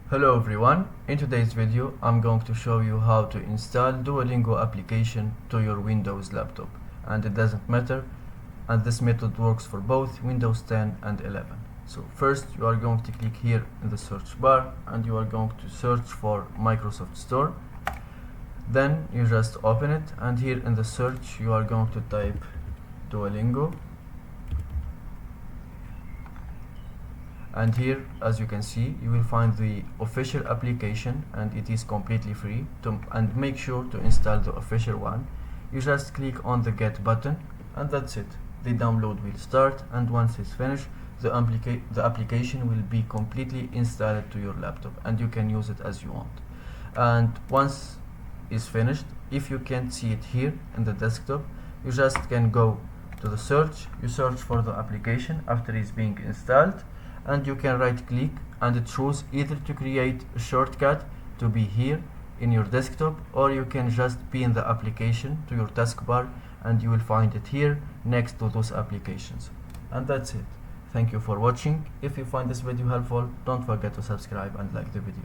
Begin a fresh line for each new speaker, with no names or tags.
Hello everyone, in today's video I'm going to show you how to install Duolingo application to your Windows laptop, and it doesn't matter, and this method works for both Windows 10 and 11. So first you are going to click here in the search bar and you are going to search for Microsoft Store. Then you just open it, and here in the search you are going to type Duolingo. And here, as you can see, you will find the official application, and it is completely free. And make sure to install the official one. You just click on the get button, and that's it. The download will start, and once it's finished, the application will be completely installed to your laptop, and you can use it as you want. And once it's finished, if you can't see it here in the desktop, you just can go to the search. You search for the application after it's being installed, and you can right click and choose either to create a shortcut to be here in your desktop, or you can just pin the application to your taskbar and you will find it here next to those applications. And that's it. Thank you for watching. If you find this video helpful, don't forget to subscribe and like the video.